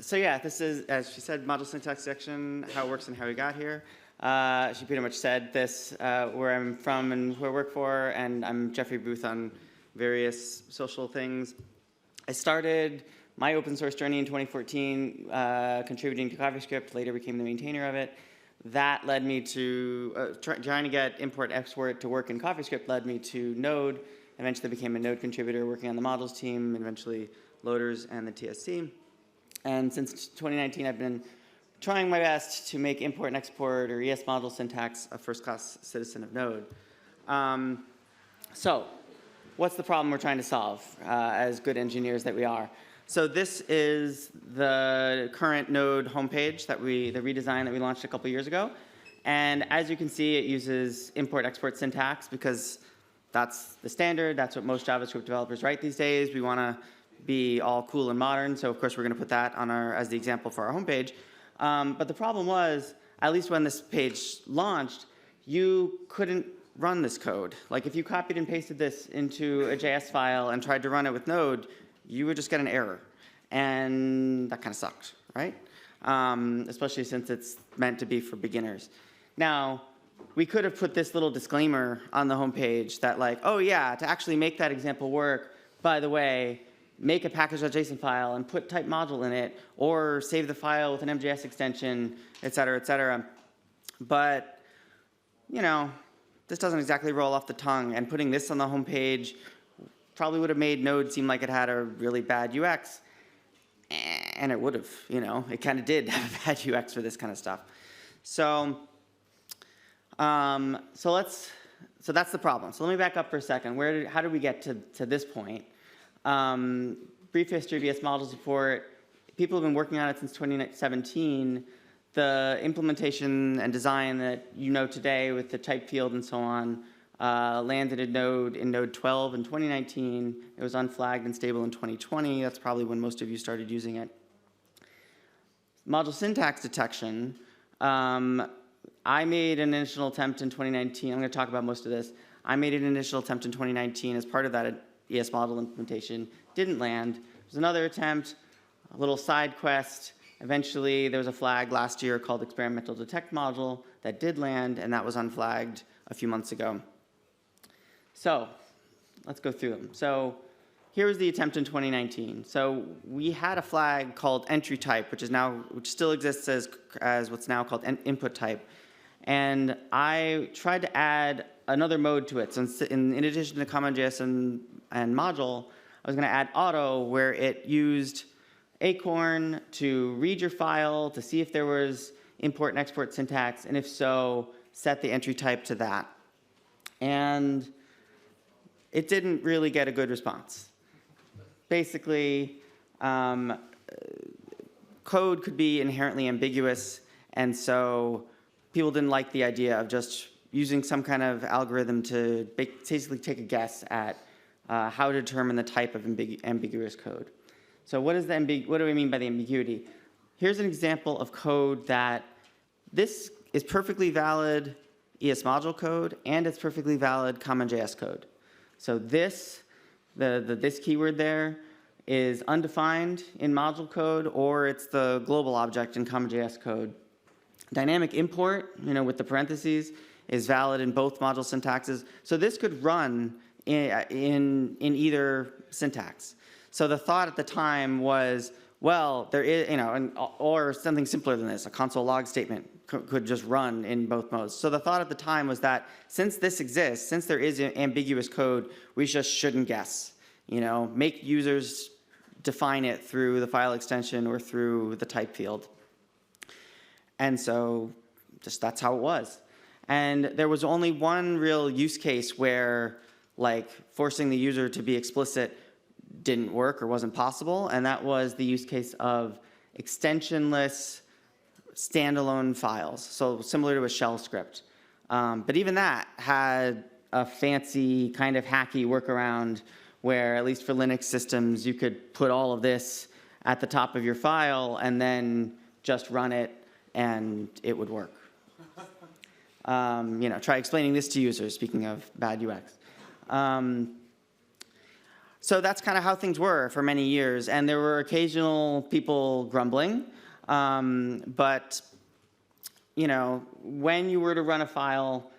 So yeah, this is, as she said, module syntax section, how it works and how we got here. She pretty much said this, where I'm from and who I work for, and I'm Geoffrey Booth on various social things. I started my open source journey in 2014, contributing to CoffeeScript, later became the maintainer of it. That led me to, trying to get import-export to work in CoffeeScript led me to Node, eventually became a Node contributor working on the models team, and eventually loaders and the TSC. And since 2019, I've been trying my best to make import and export or ES module syntax a first-class citizen of Node. So what's the problem we're trying to solve as good engineers that we are? So this is the current Node homepage the redesign that we launched a couple years ago. And as you can see, it uses import-export syntax because that's the standard. That's what most JavaScript developers write these days. We want to be all cool and modern, so of course we're going to put that on as the example for our homepage. But the problem was, at least when this page launched, you couldn't run this code. Like if you copied and pasted this into a JS file and tried to run it with Node, you would just get an error. And that kind of sucked, right? Especially since it's meant to be for beginners. Now, we could have put this little disclaimer on the homepage that like, oh yeah, to actually make that example work, by the way, make a package.json file and put type module in it, or save the file with an MJS extension, et cetera, et cetera. But, you know, this doesn't exactly roll off the tongue, and putting this on the homepage probably would have made Node seem like it had a really bad UX, and it would have, you know, it kind of did have a bad UX for this kind of stuff. So that's the problem. So let me back up for a second. How did we get to this point? Brief history of ES module support. People have been working on it since 2017. The implementation and design that you know today with the type field and so on landed in Node 12 in 2019. It was unflagged and stable in 2020. That's probably when most of you started using it. Module syntax detection. I made an initial attempt in 2019. I'm going to talk about most of this. I made an initial attempt in 2019 as part of that ES model implementation. Didn't land. There was another attempt, a little side quest. Eventually, there was a flag last year called experimental detect module that did land, and that was unflagged a few months ago. So let's go through them. So here was the attempt in 2019. So we had a flag called entry type, which still exists as what's now called input type. And I tried to add another mode to it. So in addition to CommonJS and module, I was going to add auto, where it used Acorn to read your file to see if there was import and export syntax, and if so, set the entry type to that. And it didn't really get a good response. Basically, code could be inherently ambiguous, and so people didn't like the idea of just using some kind of algorithm to basically take a guess at how to determine the type of ambiguous code. So what do we mean by the ambiguity? Here's an example of code that this is perfectly valid ES module code, and it's perfectly valid CommonJS code. So this keyword there is undefined in module code, or it's the global object in CommonJS code. Dynamic import, with the parentheses, is valid in both module syntaxes. So this could run in either syntax. So the thought at the time was, well, there is, or something simpler than this, a console log statement could just run in both modes. So the thought at the time was that since this exists, since there is ambiguous code, we just shouldn't guess. Make users define it through the file extension or through the type field. And so just that's how it was. And there was only one real use case where forcing the user to be explicit didn't work or wasn't possible, and that was the use case of extensionless standalone files, so similar to a shell script. But even that had a fancy kind of hacky workaround where, at least for Linux systems, you could put all of this at the top of your file and then just run it and it would work. Try explaining this to users, speaking of bad UX. so that's kind of how things were for many years, and there were occasional people grumbling, but when you were to run a file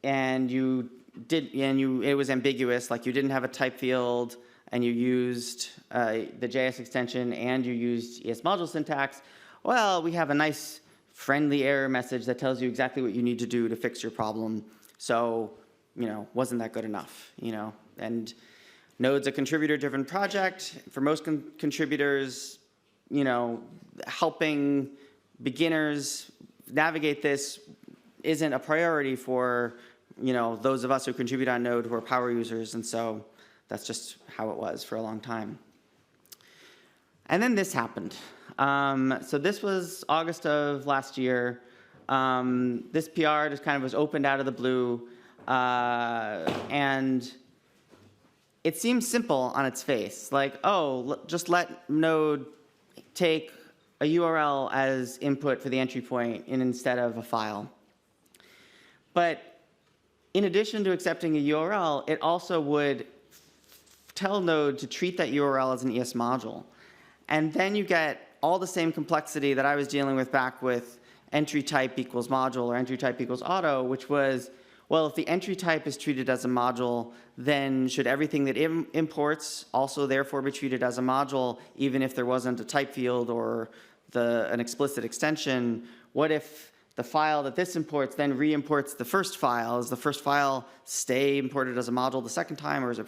and it was ambiguous, like you didn't have a type field and you used the JS extension and you used ES module syntax, well, we have a nice friendly error message that tells you exactly what you need to do to fix your problem. So, wasn't that good enough, And Node's a contributor-driven project. For most contributors, helping beginners navigate this isn't a priority for, those of us who contribute on Node who are power users, and so that's just how it was for a long time. And then this happened. So this was August of last year. This PR just kind of was opened out of the blue, and it seems simple on its face. Like, just let Node take a URL as input for the entry point instead of a file. But in addition to accepting a URL, it also would tell Node to treat that URL as an ES module. And then you get all the same complexity that I was dealing with back with entry type equals module or entry type equals auto, which was, well, if the entry type is treated as a module, then should everything that imports also therefore be treated as a module, even if there wasn't a type field or an explicit extension? What if the file that this imports then re-imports the first file? Does the first file stay imported as a module the second time, or is it,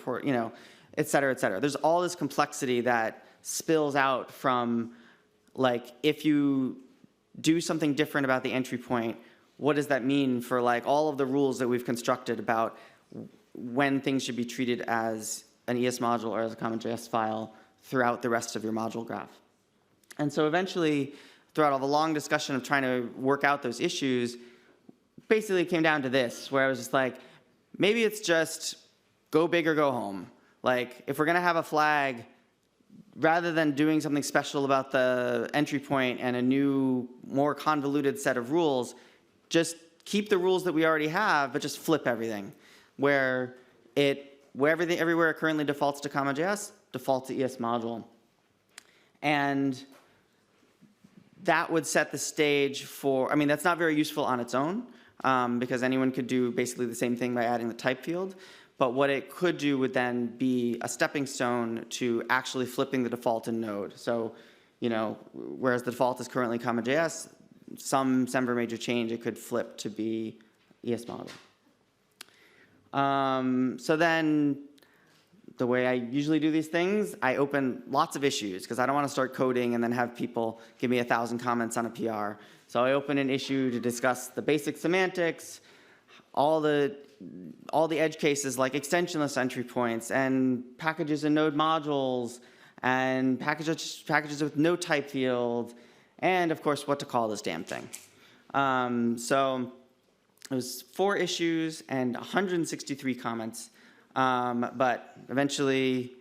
et cetera, et cetera? There's all this complexity that spills out from, like, if you do something different about the entry point, what does that mean for all of the rules that we've constructed about when things should be treated as an ES module or as a common JS file throughout the rest of your module graph? And so eventually, throughout all the long discussion of trying to work out those issues, basically it came down to this, where I was just like, maybe it's just go big or go home. Like, if we're going to have a flag, rather than doing something special about the entry point and a new, more convoluted set of rules, just keep the rules that we already have, but just flip everything. Where everywhere it currently defaults to CommonJS, default to ES module. And that would set the stage for, that's not very useful on its own, because anyone could do basically the same thing by adding the type field. But what it could do would then be a stepping stone to actually flipping the default in Node. So, whereas the default is currently CommonJS, some Semver major change, it could flip to be ES module. So then, the way I usually do these things, I open lots of issues because I don't want to start coding and then have people give me 1,000 comments on a PR. So I open an issue to discuss the basic semantics, all the edge cases like extensionless entry points and packages and Node modules and packages with no type field, and of course what to call this damn thing. So it was 4 issues and 163 comments. But eventually,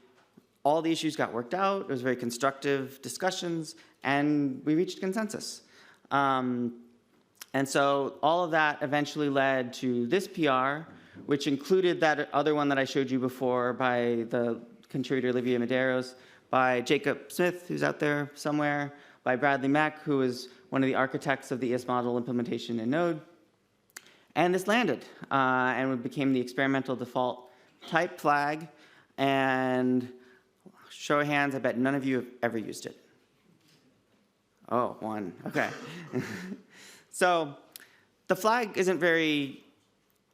all the issues got worked out. It was very constructive discussions, and we reached consensus. And so all of that eventually led to this PR, which included that other one that I showed you before by the contributor Olivia Medeiros, by Jacob Smith, who's out there somewhere, by Bradley Mack, who is one of the architects of the ES module implementation in Node. And this landed, and it became the experimental default type flag, and show of hands, I bet none of you have ever used it. Oh, 1, okay. So the flag isn't very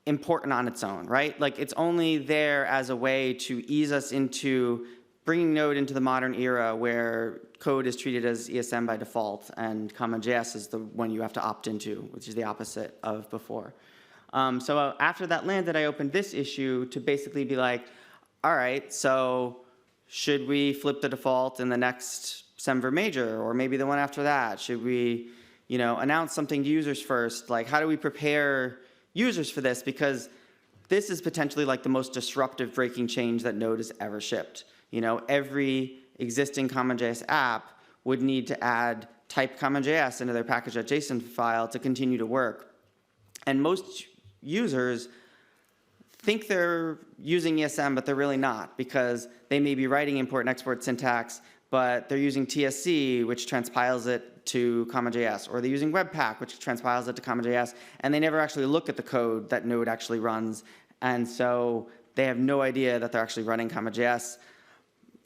important on its own, right? Like, it's only there as a way to ease us into bringing Node into the modern era where code is treated as ESM by default, and CommonJS is the one you have to opt into, which is the opposite of before. So after that landed, I opened this issue to basically be like, all right, so should we flip the default in the next Semver major, or maybe the one after that? Should we, announce something to users first? Like, how do we prepare users for this? Because this is potentially like the most disruptive breaking change that Node has ever shipped. Every existing CommonJS app would need to add type CommonJS into their package.json file to continue to work. And most users think they're using ESM, but they're really not, because they may be writing import and export syntax, but they're using TSC, which transpiles it to CommonJS, or they're using Webpack, which transpiles it to CommonJS, and they never actually look at the code that Node actually runs, and so they have no idea that they're actually running CommonJS,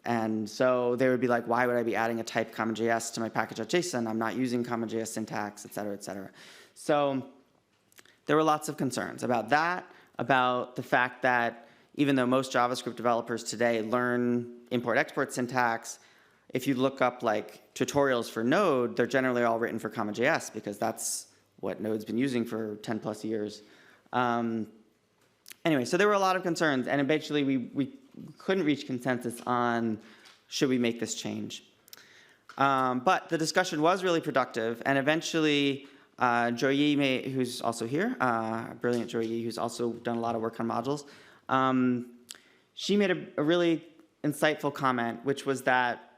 and so they would be like, why would I be adding a type CommonJS to my package.json? I'm not using CommonJS syntax, et cetera, et cetera. So there were lots of concerns about that, about the fact that even though most JavaScript developers today learn import-export syntax, if you look up like tutorials for Node, they're generally all written for CommonJS because that's what Node's been using for 10 plus years. Anyway, so there were a lot of concerns, and eventually we couldn't reach consensus on should we make this change. But the discussion was really productive, and eventually Joyi, who's also here, brilliant Joyi, who's also done a lot of work on modules, she made a really insightful comment, which was that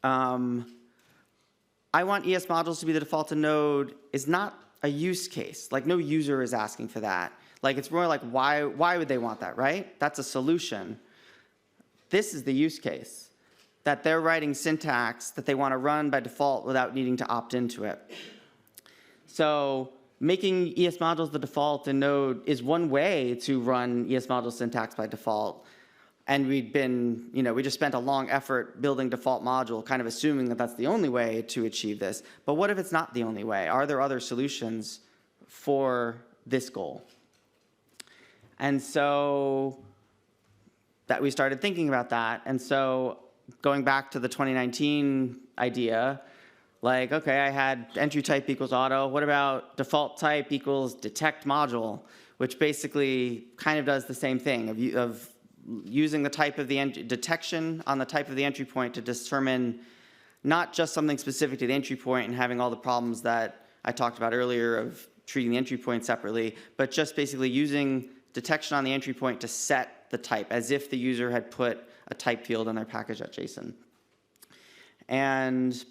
I want ES modules to be the default to Node is not a use case. Like, no user is asking for that. Like, it's more like, why would they want that, right? That's a solution. This is the use case, that they're writing syntax that they want to run by default without needing to opt into it. So making ES modules the default in Node is one way to run ES module syntax by default. And we just spent a long effort building default module, kind of assuming that that's the only way to achieve this. But what if it's not the only way? Are there other solutions for this goal? And so that we started thinking about that. And so going back to the 2019 idea, like, okay, I had entry type equals auto. What about default type equals detect module, which basically kind of does the same thing of using the type of the detection on the type of the entry point to determine not just something specific to the entry point and having all the problems that I talked about earlier of treating the entry point separately, but just basically using detection on the entry point to set the type as if the user had put a type field in their package.json. And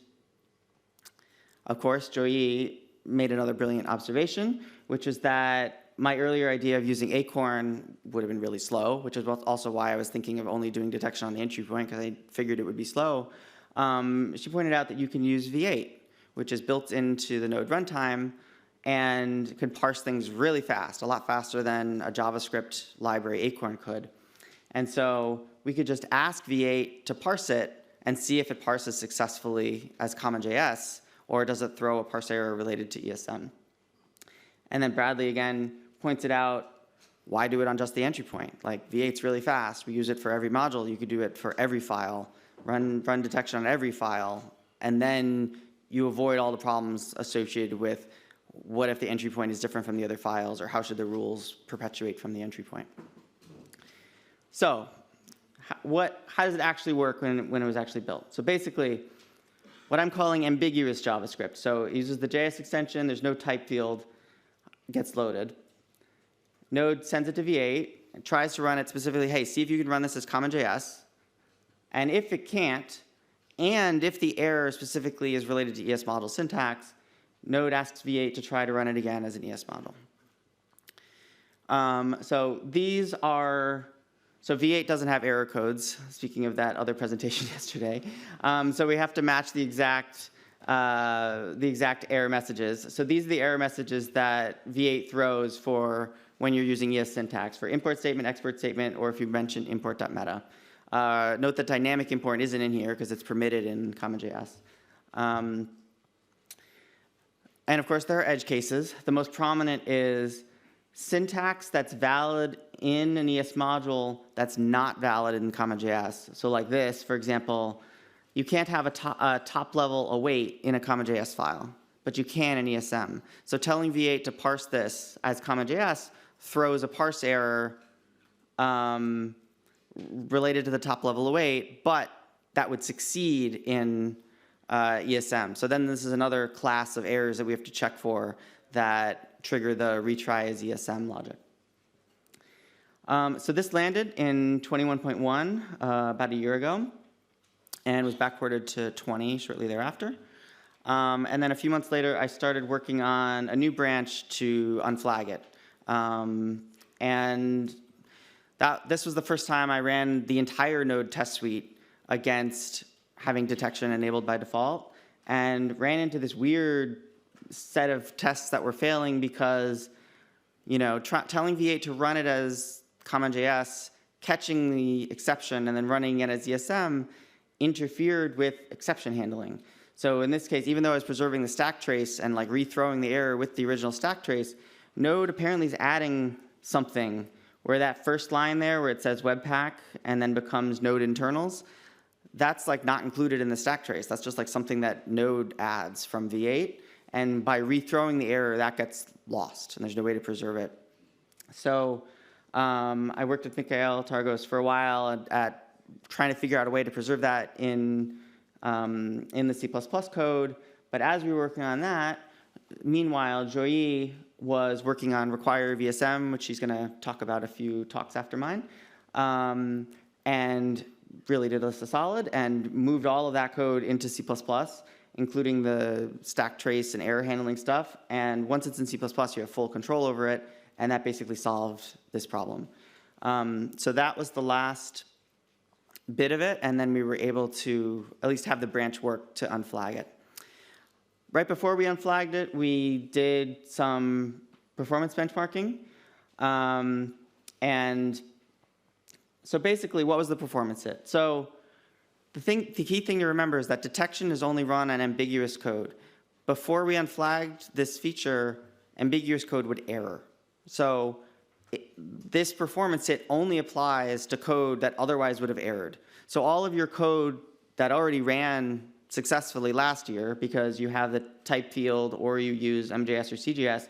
of course, Joyi made another brilliant observation, which is that my earlier idea of using Acorn would have been really slow, which is also why I was thinking of only doing detection on the entry point, because I figured it would be slow. She pointed out that you can use V8, which is built into the Node runtime and can parse things really fast, a lot faster than a JavaScript library Acorn could. And so we could just ask V8 to parse it and see if it parses successfully as CommonJS, or does it throw a parse error related to ESM. And then Bradley, again, pointed out, why do it on just the entry point? Like, V8's really fast. We use it for every module. You could do it for every file, run detection on every file, and then you avoid all the problems associated with what if the entry point is different from the other files, or how should the rules perpetuate from the entry point? So how does it actually work when it was actually built? So basically, what I'm calling ambiguous JavaScript. So it uses the JS extension. There's no type field. It gets loaded. Node sends it to V8 and tries to run it specifically. Hey, see if you can run this as CommonJS. And if it can't, and if the error specifically is related to ES module syntax, Node asks V8 to try to run it again as an ES module. So V8 doesn't have error codes, speaking of that other presentation yesterday. So we have to match the exact error messages. So these are the error messages that V8 throws for when you're using ES syntax, for import statement, export statement, or if you mention import.meta. Note that dynamic import isn't in here because it's permitted in CommonJS. And of course, there are edge cases. The most prominent is syntax that's valid in an ES module that's not valid in CommonJS. So like this, for example, you can't have a top-level await in a CommonJS file, but you can in ESM. So telling V8 to parse this as CommonJS throws a parse error related to the top-level await, but that would succeed in ESM. So then this is another class of errors that we have to check for that trigger the retry as ESM logic. So this landed in 21.1 about a year ago, and was backported to 20 shortly thereafter. And then a few months later, I started working on a new branch to unflag it. And this was the first time I ran the entire Node test suite against having detection enabled by default, and ran into this weird set of tests that were failing because, telling V8 to run it as CommonJS, catching the exception, and then running it as ESM interfered with exception handling. So in this case, even though I was preserving the stack trace and like rethrowing the error with the original stack trace, Node apparently is adding something where that first line there where it says Webpack and then becomes Node internals, that's like not included in the stack trace. That's just like something that Node adds from V8. And by rethrowing the error, that gets lost, and there's no way to preserve it. So I worked with Mikhail Targos for a while at trying to figure out a way to preserve that in the C++ code. But as we were working on that, meanwhile, Joyi was working on require VSM, which she's going to talk about a few talks after mine, and really did us a solid and moved all of that code into C++, including the stack trace and error handling stuff. And once it's in C++, you have full control over it, and that basically solved this problem. So that was the last bit of it, and then we were able to at least have the branch work to unflag it. Right before we unflagged it, we did some performance benchmarking. And so basically, what was the performance hit? So the key thing to remember is that detection is only run on ambiguous code. Before we unflagged this feature, ambiguous code would error. So this performance hit only applies to code that otherwise would have errored. So all of your code that already ran successfully last year because you have the type field or you use MJS or CJS,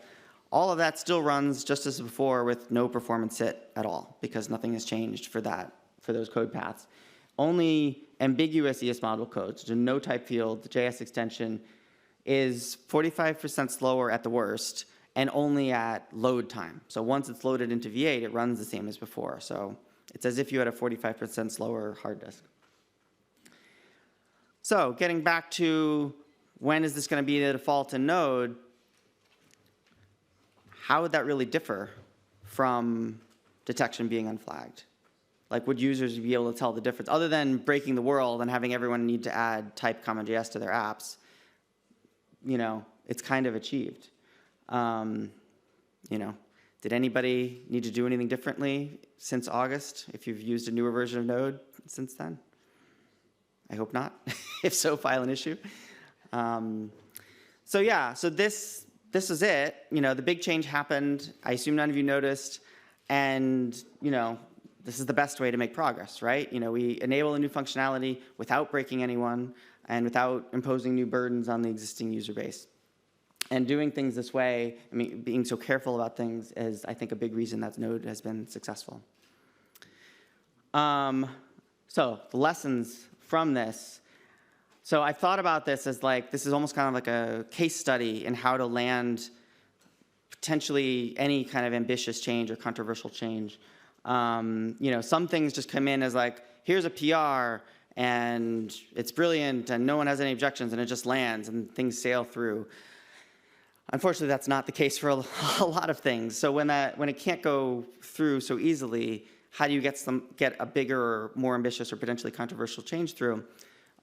all of that still runs just as before with no performance hit at all because nothing has changed for those code paths. Only ambiguous ES module code, so no type field, the JS extension, is 45% slower at the worst and only at load time. So once it's loaded into V8, it runs the same as before. So it's as if you had a 45% slower hard disk. So getting back to when is this going to be the default in Node, how would that really differ from detection being unflagged? Like, would users be able to tell the difference? Other than breaking the world and having everyone need to add type CommonJS to their apps, it's kind of achieved. Did anybody need to do anything differently since August if you've used a newer version of Node since then? I hope not. If so, file an issue. So this is it. The big change happened. I assume none of you noticed. And, this is the best way to make progress, right? We enable a new functionality without breaking anyone and without imposing new burdens on the existing user base. And doing things this way, being so careful about things is, I think, a big reason that Node has been successful. So the lessons from this. So I thought about this as this is almost kind of like a case study in how to land potentially any kind of ambitious change or controversial change. Some things just come in as here's a PR and it's brilliant and no one has any objections and it just lands and things sail through. Unfortunately, that's not the case for a lot of things. So when it can't go through so easily, how do you get a bigger or more ambitious or potentially controversial change through?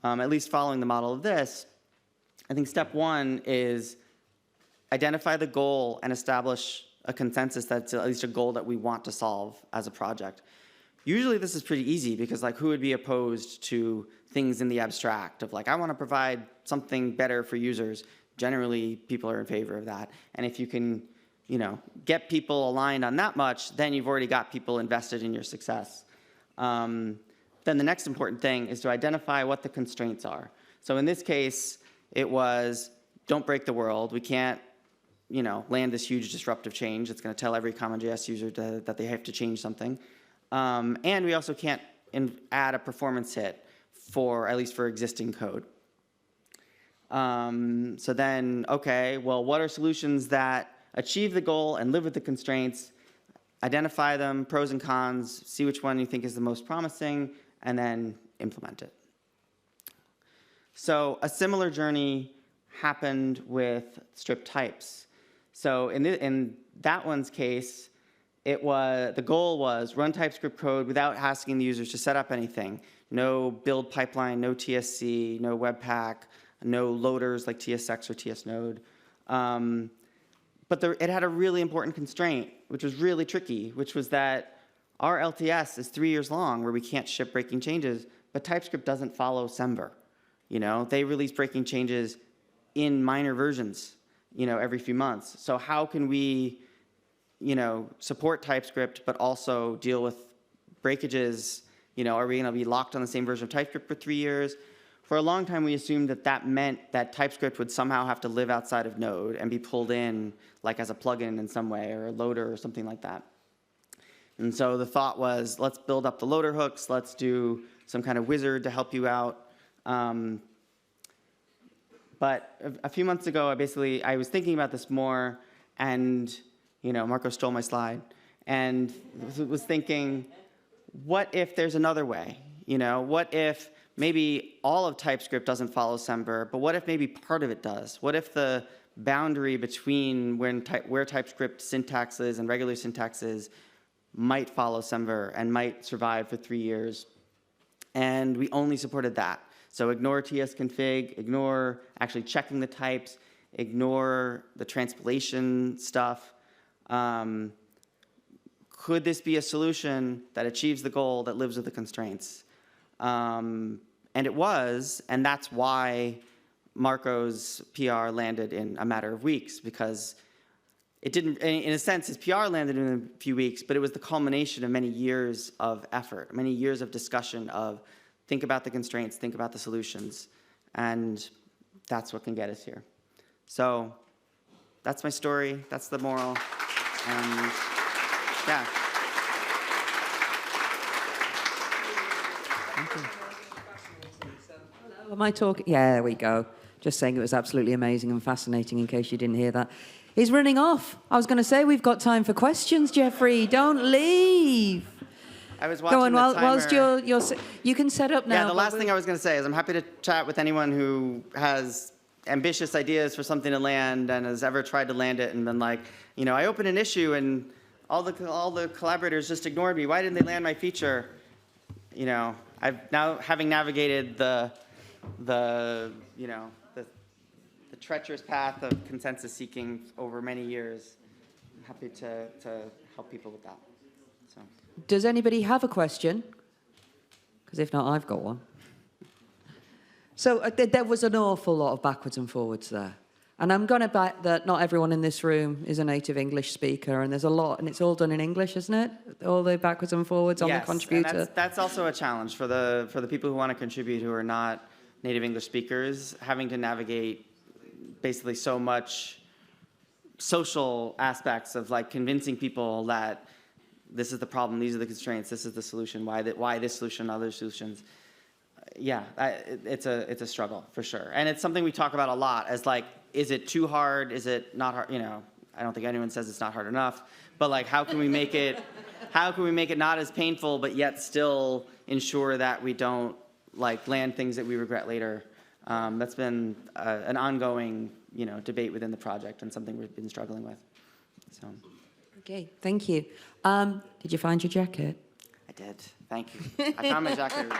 At least following the model of this, I think step one is identify the goal and establish a consensus that's at least a goal that we want to solve as a project. Usually this is pretty easy because who would be opposed to things in the abstract of I want to provide something better for users. Generally, people are in favor of that. And if you can, get people aligned on that much, then you've already got people invested in your success. Then the next important thing is to identify what the constraints are. So in this case, it was don't break the world. We can't, land this huge disruptive change. It's going to tell every CommonJS user that they have to change something. And we also can't add a performance hit at least for existing code. So then, okay, well, what are solutions that achieve the goal and live with the constraints? Identify them, pros and cons, see which one you think is the most promising, and then implement it. So a similar journey happened with strip types. So in that one's case, the goal was run TypeScript code without asking the users to set up anything. No build pipeline, no TSC, no Webpack, no loaders like TSX or TSNode. But it had a really important constraint, which was really tricky, which was that our LTS is 3 years long where we can't ship breaking changes, but TypeScript doesn't follow Semver. They release breaking changes in minor versions, every few months. So how can we, support TypeScript, but also deal with breakages? Are we going to be locked on the same version of TypeScript for 3 years? For a long time, we assumed that meant that TypeScript would somehow have to live outside of Node and be pulled in like as a plugin in some way or a loader or something like that. And so the thought was, let's build up the loader hooks. Let's do some kind of wizard to help you out. But a few months ago, I was thinking about this more, and Marco stole my slide, and was thinking, what if there's another way? What if maybe all of TypeScript doesn't follow Semver, but what if maybe part of it does? What if the boundary between where TypeScript syntax is and regular syntax is might follow Semver and might survive for 3 years? And we only supported that. So ignore tsconfig, ignore actually checking the types, ignore the transpilation stuff. Could this be a solution that achieves the goal that lives with the constraints? And it was, and that's why Marco's PR landed in a matter of weeks, because it didn't, in a sense, his PR landed in a few weeks, but it was the culmination of many years of effort, many years of discussion of think about the constraints, think about the solutions, and that's what can get us here. So that's my story, that's the moral, and yeah. Thank you. Am I talking? Yeah, there we go. Just saying it was absolutely amazing and fascinating in case you didn't hear that. He's running off. I was going to say we've got time for questions, Geoffrey. Don't leave. I was watching Go on, the timer. whilst you can set up now. Yeah, the last thing I was going to say is I'm happy to chat with anyone who has ambitious ideas for something to land and has ever tried to land it and been like, I opened an issue and all the collaborators just ignored me. Why didn't they land my feature? I've now, having navigated the treacherous path of consensus seeking over many years, I'm happy to help people with that. So. Does anybody have a question? Because if not, I've got one. So there was an awful lot of backwards and forwards there. And I'm going to bet that not everyone in this room is a native English speaker, and there's a lot, and it's all done in English, isn't it? All the backwards and forwards on the contributor. And that's also a challenge for the people who want to contribute who are not native English speakers, having to navigate basically so much social aspects of convincing people that this is the problem, these are the constraints, this is the solution, why this solution, other solutions. Yeah, it's a struggle for sure, and it's something we talk about a lot as is it too hard? Is it not hard? I don't think anyone says it's not hard enough, but how can we make it? How can we make it not as painful, but yet still ensure that we don't land things that we regret later? That's been an ongoing debate within the project and something we've been struggling with. So. Okay, thank you. Did you find your jacket? I did. Thank you. I found my jacket.